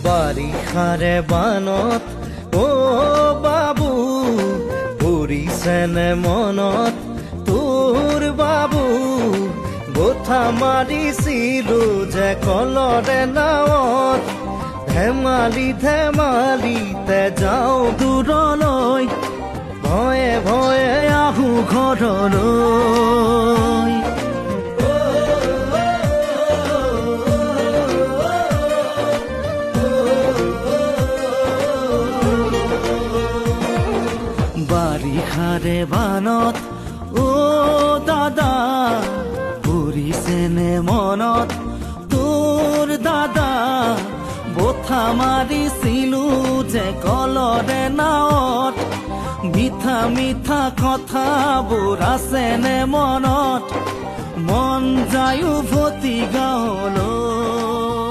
বাৰিষাৰে বানত অ বাবু পৰিছেনে মনত তোৰ বাবু গোঠা মাৰিছিলো যে কলৰে নাৱত ধেমালি ধেমালিতে যাওঁ দূৰলৈ ভয়ে ভয়ে আহোঁ ঘৰলৈ বাৰিষাৰে বানত অ দাদা পৰিছেনে মনত তোৰ দাদা বঠা মাৰিছিলো যে কলৰে নাৱত মিঠা মিঠা কথাবোৰ আছেনে মনত মন যায় উভতি গাঁৱলৈ